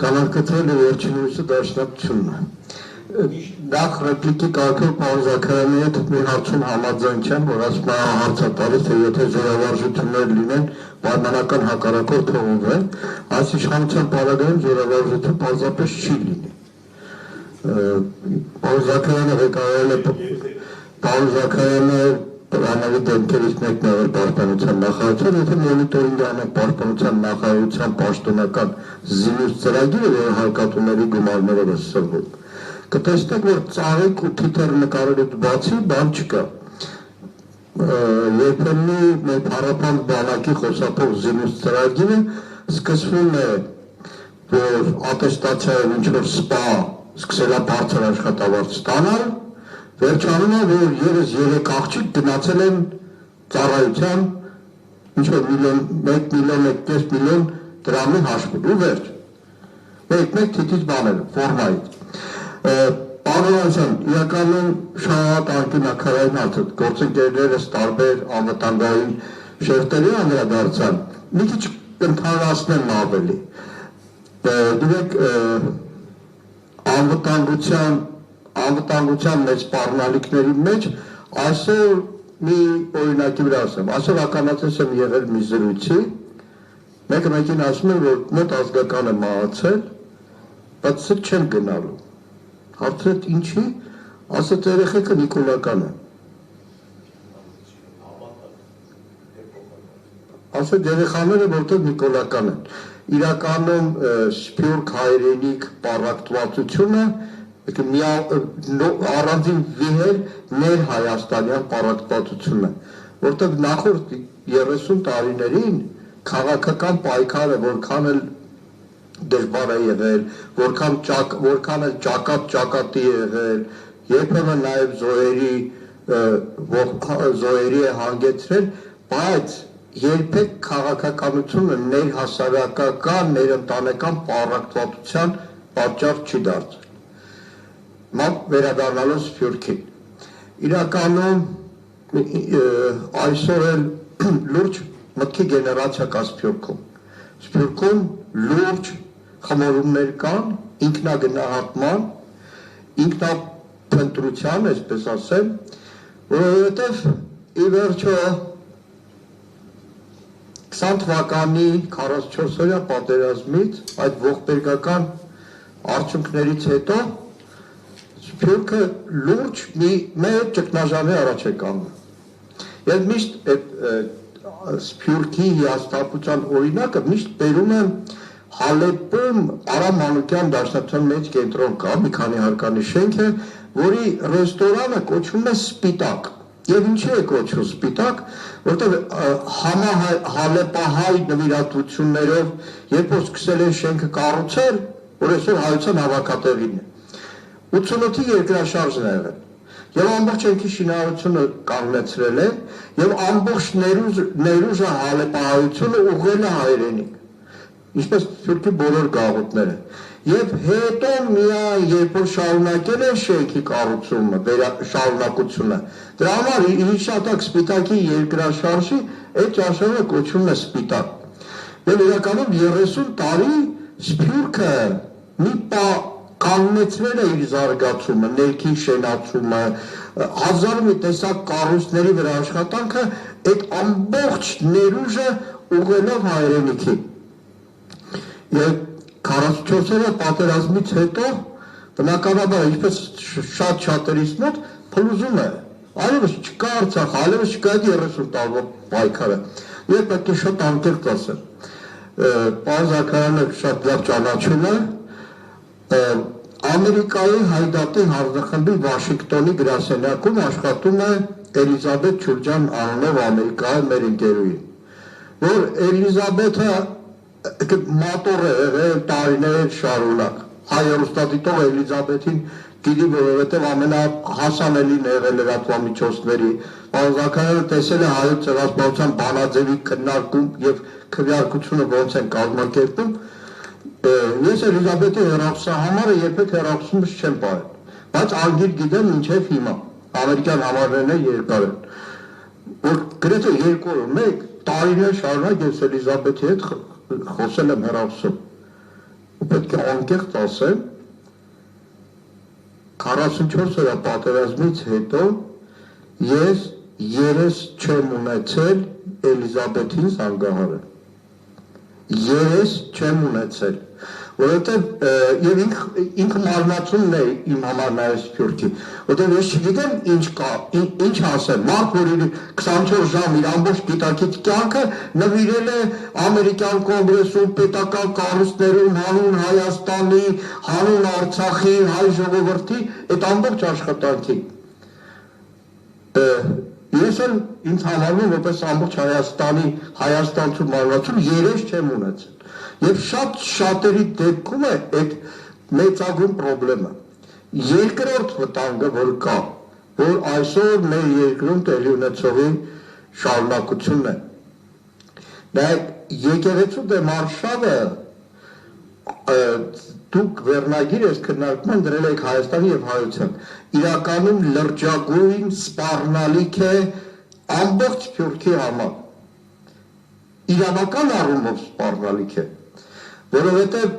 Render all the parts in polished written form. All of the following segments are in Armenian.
Կանակցել է վերջինույսը դաշնակցությունն է։ Նախ ռեպլիկի կարգով պարոն Զաքարյանի հետ մի հարցում համաձայն չեմ, որ ասում է հարց է տալիս, թե եթե զորավարժություններ լինեն, պայմանական հակառակորդ թողնվեն, այս իշխանության պարագայում զորավարժություն պարզապես չի լինի։ Պարոն Զաքարյանը ղեկավարել է պարոն Զաքարյանը Պլանովի դեմքերից մեկն է պաշտպանության նախարարության, եթե մոնիտորինգ անենք պաշտպանության նախարարության պաշտոնական զինուց ծրագիրը, որը հարկատուների գումարներով է սրվում, կտեսնեք, որ ծաղիկ ու թիթեռ նկարելուց բացի բան չկա։ Երբեմնի մեր փառապանտ բանակի խոսափող զինուց ծրագիրը սկսվում է, որ ատեստացիայով ինչ-որ սպա սկսել է բարձր աշխատավարձ ստանալ, վերջանում է, որ ևս 3 աղջիկ գնացել են ծառայության ինչ-որ 1 միլիոն դրամի հաշվելու վերջ։ Մեկ թիթից բաներ, ֆորմայից։ Պարոն իրականում շատ անկյունաքարային հարց է, գործընկերներս տարբեր անվտանգային շերտերի անդրադարձան, մի քիչ կընդհանրացնեմ ավելի։ Դուք անվտանգության մեծ սպառնալիքների մեջ այսօր մի օրինակի վրա ասեմ, այսօր ականատես եմ եղել մի զրույցի, մեկին ասում է, որ մոտ ազգական է մահացել, բայց սր չեմ գնալու։ Հարցրեց ինչի, ասեց երեխեքը նիկոլական են։ Ասեց երեխաները որտեղ նիկոլական են։ Իրականում սփյուռք հայրենիք պառակտվածությունը առանձին վիհել ներ հայաստանյան պառակտվածությունը, որտեղ նախորդ 30 տարիներին քաղաքական պայքարը որքան էլ դժվար է եղել, որքան էլ ճակատի եղել, երբեմն նաև զոհերի է հանգեցրել, բայց երբեք քաղաքականությունը ներհասարակական, ներընտանեկան պառակտվածության պատճառ չի դարձել։ Վերադառնալով Սփյուռքին։ Իրականում այսօր էլ լուրջ մտքի գեներացիա կա Սփյուռքում։ Սփյուռքում լուրջ խմորումներ կան, ինքնագնահատման, ինքնափնտրության, այսպես ասեմ, որովհետև ի վերջո 20 թվականի 44-օրյա պատերազմից այդ ողբերգական արդյունքներից հետո Սփյուռքը լուրջ մի մեծ ճգնաժամի առաջ է կանգնում։ Ես միշտ Սփյուռքի հիասթափության օրինակը միշտ բերում եմ Հալեպում Արամ Մանուկյան դաշնության մեծ կենտրոն կա, մի քանի հարկանի շենք է, որի ռեստորանը կոչվում է Սպիտակ։ Եվ ինչի է կոչվում Սպիտակ, որտեղ հալեպահայ նվիրատվություններով, երբ որ սկսել են շենքը կառուցել, որ այսօր հայության հավաքատեղին է։ 88-ի երկրաշարժն է եղել, եւ ամբողջ շենքի շինարարությունը կանգնեցրել է, եւ ամբողջ ներուժը հալեպահայությունը ուղղել է հայրենիք, ինչպես Սփյուռքի բոլոր գաղութները։ Եվ հետո միայն երբ որ շարունակել են շենքի կառուցումը, շարունակությունը, դրա համար հիշատակ Սպիտակի երկրաշարժի այդ ճաշարանը կոչվում է Սպիտակ։ Եվ իրականում 30 տարի Սփյուռքը մի կանգնեցրել է իր զարգացումը, ներքին շենացումը, հազար մի տեսակ կառույցների վրա աշխատանքը, այդ ամբողջ ներուժը ուղղելով հայրենիքի։ Եվ 44-օրյա պատերազմից հետո բնականաբար ինչպես շատերից մոտ փլուզում է, այլևս չկա Արցախ, այլևս չկա 30 տարվա պայքարը։ Եվ պետք է շատ անկեղծ ասեմ, պարոն Զաքարյանը շատ լավ ճանաչում է, Ամերիկայի հայդատի հանձնախմբի Վաշինգտոնի գրասենյակում աշխատում է Էլիզաբեթ Չուրջան անունով Ամերիկայի մեր ընկերուհի, որ Էլիզաբեթը մատոր է եղել տարիներ շարունակ, հայ հեռուստադիտող Էլիզաբեթին գիտի, որովհետև ամենահասանելին եղել լրատվամիջոցների, պարոն Զաքարյանը տեսել է հայոց ցեղասպանության բանաձևի քննարկում եւ քվեարկությունը ոնց են կազմակերպում։ Ես Էլիզաբեթի հեռախոսահամարը երբեք հեռախոսումս չեմ պահել, բայց անգիր գիտեմ մինչև հիմա, ամերիկյան համարներն երկար են, որ գրեթե 2 օր, 1 տարիներ շարունակ ես Էլիզաբեթի հետ խոսել եմ հեռախոսում, ու պետք է անկեղծ ասեմ 44 օրյա պատերազմից հետո ես երես չեմ ունեցել Էլիզաբեթին զանգահարել երես չեմ ունեցել որովհետև եւ ինքը մարմնացումն է իմ համար նաեւ սփյուռքի որովհետև ես չգիտեմ ինչ ասեմ մարդ որ 24 ժամ իր ամբողջ գիտակից կյանքը նվիրել է ամերիկյան կոնգրեսում պետական կառույցներում հանուն Հայաստանի հանուն Արցախի հայ ժողովրդի այդ ամբողջ աշխատանքի ես էլ ինձ համարում որպես ամբողջ Հայաստանցու մարմնացում երես չեմ ունեցել եւ շատ շատերի դեպքում է այդ մեծագույն խնդրեմը երկրորդ վտանգը որ կա որ այսօր մեր երկրում տեղի ունեցողի շարունակությունն է նայեք եկեղեցու դեմ արշավը դուք վերնագիր ես քննարկման դրել եք Հայաստանի եւ հայության իրականում լրջագույն սպառնալիք է ամբողջ Սփյուռքի համար իրավական առումով սպառնալիք է որովհետև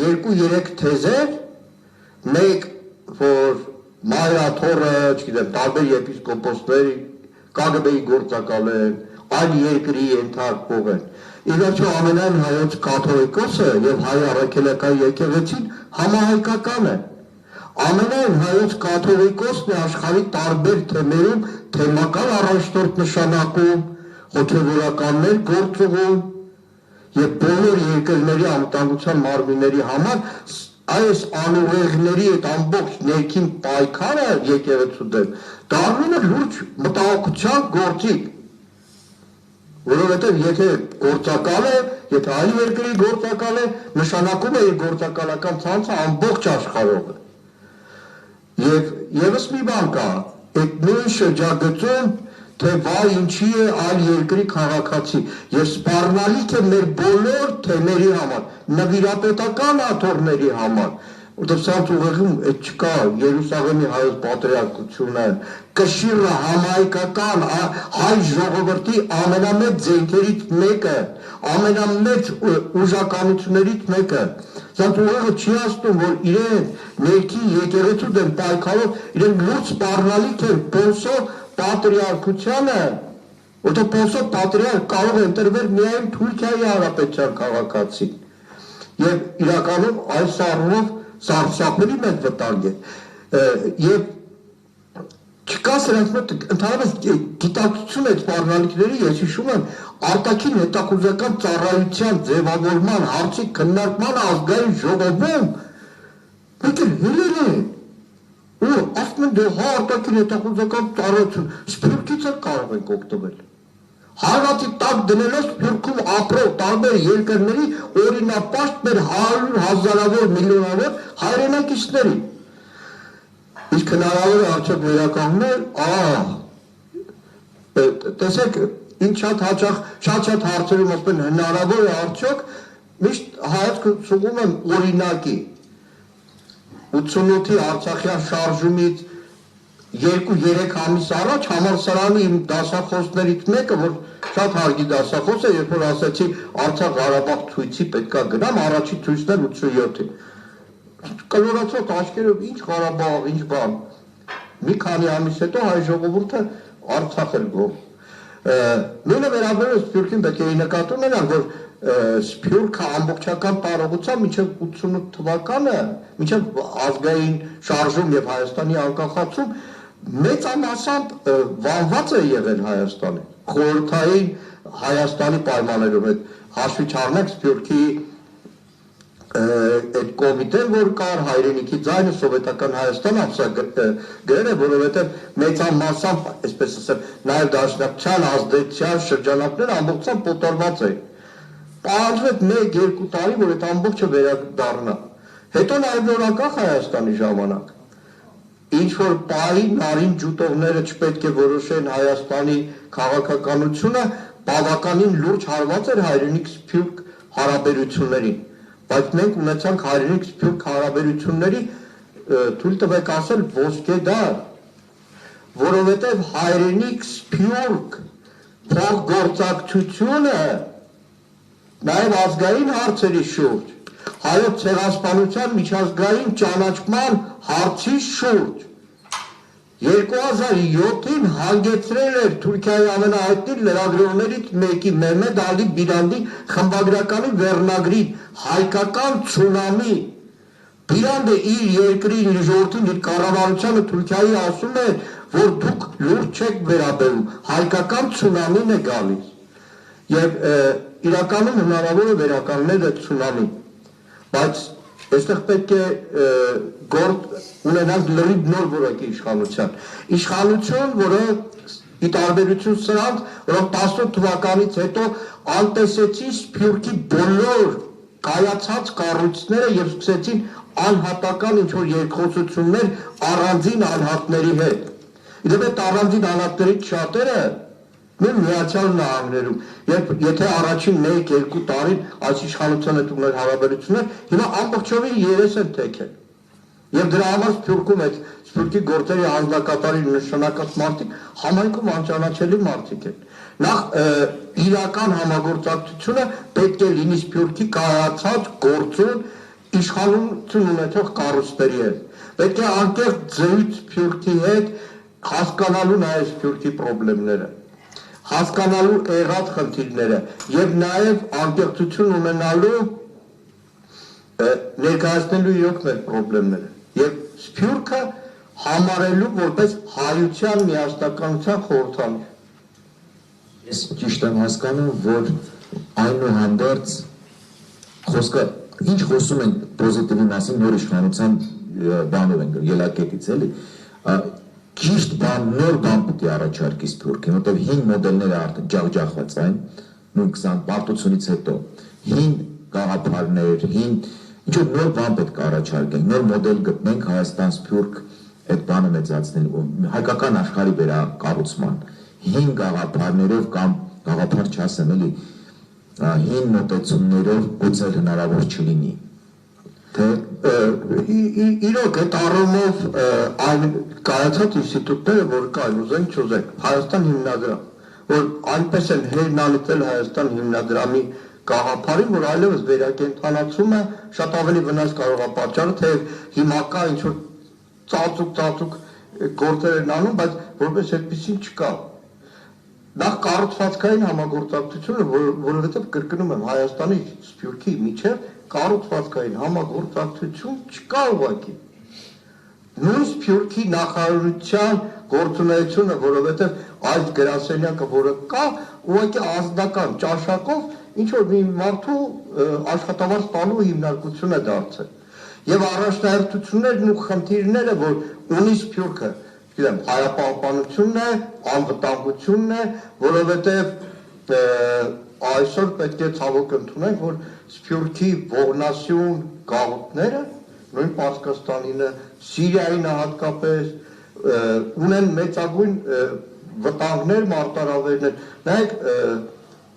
2-3 թեզեր մեկ որ Մայրա Թորը, չգիտեմ, տարբեր եպիսկոպոսների KGB-ի գործակալ են, այլ երկրի ենթարկվող են։ Ի վերջո ամենայն հայոց կաթողիկոսը եւ հայ առաքելական եկեղեցին համահայկական է։ Ամենայն հայոց կաթողիկոսն է աշխարհի տարբեր թեմերում թեմական առաջնորդ նշանակում, հոգեվորականներ գործողում եւ բոլոր երկրների անվտանգության մարմինների համար այս անուղեղների այդ ամբողջ ներքին պայքարը եկեղեցու դեմ դառնում է լուրջ մտահոգության գործիք որովհետեւ եթե գործակալ է եթե այլ երկրի գործակալ է նշանակում է իր գործակալական ցանցը ամբողջ աշխարհով եւ եւս մի բան կա այդ նույն շրջագծում թե վայ ինչի է այլ երկրի քաղաքացի եւ սպառնալիք է մեր բոլոր թեմերի համար նվիրապետական աթոռների համար որտեղ սրանց ուղեղում այդ չկա Երուսաղեմի հայոց պատրիարքությունը Կշիռը համահայկական հայ ժողովրդի ամենամեծ զենքերից մեկը ամենամեծ ուժականություններից մեկը սրանց ուղեղը չի ասում որ իրեն ներքին եկեղեցու դեմ պայքարով իրեն լուրջ սպառնալիք է Պոնսո պատրիարքությանը որտեղ Պոնսո պատրիարք կարող է ընտրվել միայն Թուրքիայի Հանրապետության քաղաքացի եւ իրականում այս առումով սարսափելի մեծ վտանգ է եւ չկա սրանց մոտ ընդհանրապես գիտակցություն այդ սպառնալիքների ես հիշում եմ արտաքին հետախուզական ծառայության ձևավորման հարցի քննարկման ազգային ժողովում դուք հելել են ու ասում են դե հա արտաքին հետախուզական ծառայություն Սփյուռքից կարող ենք օգտվել Հարվածի տակ դնելով Սփյուռքում ապրող տարբեր երկրների օրինապաշտ մեր 100,000-ավոր միլիոնավոր հայրենակիցների իսկ հնարավոր է արդյոք վերականգնել տեսեք ինչ շատ հաճախ շատ հարցերում ասում են հնարավոր է արդյոք միշտ հայացքը ցուղում եմ օրինակի 88-ի Արցախյան շարժումից 2-3 ամիս առաջ համալսարանի իմ դասախոսներից մեկը որ շատ հարգի դասախոս է երբ որ ասացի Արցախ-Ղարաբաղ ցույցի պետքա գնամ առաջի ցույցն էր 87-ին կլորացած աչքերով ինչ Ղարաբաղ ինչ բան մի քանի ամիս հետո հայ ժողովուրդը Արցախ էր գոհ նույնը վերաբերում Սփյուռքին պետք է նկատում ունենալ որ Սփյուռքը ամբողջական տարողությամբ մինչև 88 թվականը մինչև ազգային շարժում եւ Հայաստանի անկախացում մեծամասամբ վանված է եղել Հայաստանը խորհրդային Հայաստանի պայմաններում այդ հաշվի չառնեք Սփյուռքի այդ կոմիտեն որ կար հայրենիքի ձայնը սովետական Հայաստան ամսագրել է որովհետև մեծամասամբ այսպես ասեմ նաև դաշնակցության ազդեցության շրջանակները ամբողջությամբ պոտորված էին Պահանջվեց 1-2 տարի որ այդ ամբողջը վերադառնա հետո նաև նորակախ Հայաստանի ժամանակ ինչ որ պահի նարին ջուտողները չպետք է որոշեն Հայաստանի քաղաքականությունը բավականին լուրջ հարված էր հայրենիք Սփյուռք հարաբերություններին բայց մենք ունեցանք հայրենիք Սփյուռք հարաբերությունների թույլ տվեք ասել ոսկե դար որովհետև հայրենիք Սփյուռք փոխգործակցությունը նաև ազգային հարցերի շուրջ հայոց ցեղասպանության միջազգային ճանաչման հարցի շուրջ։ 2007-ին հանգեցրել էր Թուրքիայի ամենահայտնի լրագրողներից մեկի Մehmet Ali Birandի խմբագրականի վերնագրի հայկական ցունամի։ Բիրանդը իր երկրին, իր ժողովրդին, իր կառավարությանը Թուրքիայի ասում է, որ դուք լուրջ չեք վերաբերում, հայկական ցունամին է գալիս։ Եվ իրականում հնարավոր է վերականգնել այդ ցունամին, բայց այստեղ պետք է գործ ունենանք լրիվ նոր որակի իշխանություն, որը ի տարբերություն սրանց, որոնք 18 թվականից հետո անտեսեցին Սփյուռքի բոլոր կայացած կառույցները եւ սկսեցին անհատական ինչ-որ երկխոսություններ առանձին անհատների հետ։ Իդեպ այդ առանձին անհատներից շատերը նույն Միացյալ Նահանգներում, եթե առաջին 1-2 տարին այս իշխանության հետ ուներ հարաբերություններ, հիմա ամբողջովին երես են թեքել։ Եվ դրա համար Սփյուռքում այդ Սփյուռքի գործերի հանձնակատարի նշանակած մարդիկ համայնքում անճանաչելի մարդիկ են։ Նախ իրական համագործակցությունը պետք է լինի Սփյուռքի կայացած գործուն իշխանություն ունեցող կառույցների հետ։ Պետք է անկեղծ զրույց Սփյուռքի հետ հասկանալու նաև Սփյուռքի խնդիրները, հասկանալու եղած խնդիրները եւ նաև անկեղծություն ունենալու ներկայացնելու իրոք մեր խնդիրները եւ Սփյուռքը համարելու որպես հայության միասնականության խորհրդանիշ։ Ես ճիշտ եմ հասկանում, որ այնուհանդերձ խոսքը ինչ խոսում ենք պոզիտիվի մասին նոր իշխանության բանով ենք ելակետից էլի ճիշտ բան նոր բան պետք է առաջարկի Սփյուռքին, որտեղ հին մոդելները արդեն ջախջախված են, նույն 20 պարտությունից հետո հին գաղափարներ, հին ինչ-որ նոր բան պետք է առաջարկենք, նոր մոդել գտնենք Հայաստան-Սփյուռք այդ բանը մեծացնելու, հայկական աշխարհի վերակառուցման, հին գաղափարներով կամ գաղափար չասեմ էլի, հին մոտեցումներով գուցե հնարավոր չլինի։ Իրոք այդ առումով այն կայացած ինստիտուտները, որ կային, ուզենք չուզենք, Հայաստան հիմնադրամ, որ այնպես են հերնալիցել Հայաստան հիմնադրամի գաղափարին, որ այլևս վերակենդանացումը շատ ավելի վնաս կարող է պատճառը, թեև հիմա կա ինչ-որ ծածուկ գործեր են անում, բայց որպես այդպեսին չկա։ Նախ կառուցվածքային համագործակցությունը, որովհետև կրկնում եմ, Հայաստանի Սփյուռքի միջև կառուցվածքային համագործակցություն չկա ուղղակի։ Նույն Սփյուռքի նախարարության գործունեությունը, որովհետև այս գրասենյակը, որը կա, ուղղակի ազնական ճաշակով ինչ որ մի մարդու աշխատավարձ տալու հիմնարկություն է դարձել։ Եվ առաջնահերթություններն ու խնդիրները, որ ունի Սփյուռքը, գիտեմ, հայապահպանությունն է, անվտանգությունն է, որովհետև այսօր պետք է ցավոք ընդունենք, որ Սփյուռքի ողնասյուն գաղութները, նույն Պարսկաստանինը, Սիրիայինը հատկապես, ունեն մեծագույն վտանգներ, մարտահրավերներ, նայեք,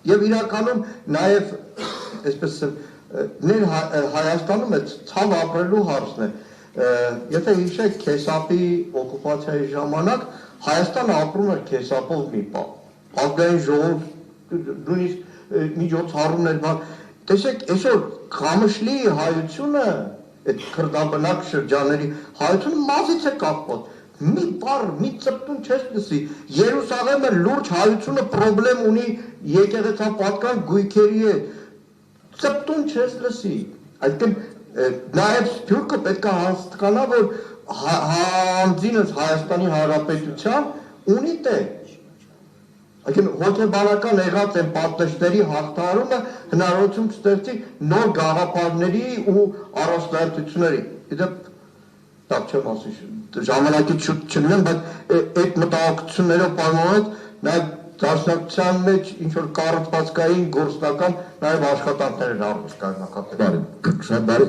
եւ իրականում նաեւ այսպես ներ Հայաստանում այդ ցավ ապրելու հարցն է։ Եթե հիշեք Քեսապի օկուպացիայի ժամանակ Հայաստանը ապրում էր Քեսապով մի պահ։ Ազգային ժողով նույնիսկ միջոցառումներ բան։ Տեսեք, այսօր Ղամշլի հայությունը, այդ քրդաբնակ շրջանների հայությունը մազից է կապված։ Մի բառ, մի ծպտուն չես լսի։ Երուսաղեմը լուրջ հայությունը խնդրեմ ունի եկեղեցապատկան գույքերի հետ։ Ծպտուն չես լսի։ Այսինքն նաև Սփյուռքը պետք է հասկանա, որ հանձինս Հայաստանի Հանրապետության ունի տեղ։ Այսինքն հոգեբանական եղած են պատնեշների հաղթահարումը հնարավորություն կստեղծի նոր գաղափարների ու առաջնահերթությունների։ Իդեպ տակ չեմ ասի, ժամանակից շուտ չլինեմ, բայց այդ մտահոգություններով պայմանավորված նաև դաշնակցության մեջ ինչ-որ կառուցվածքային գործնական նաև աշխատանքներ են առնչկայնական։ Շատ բարի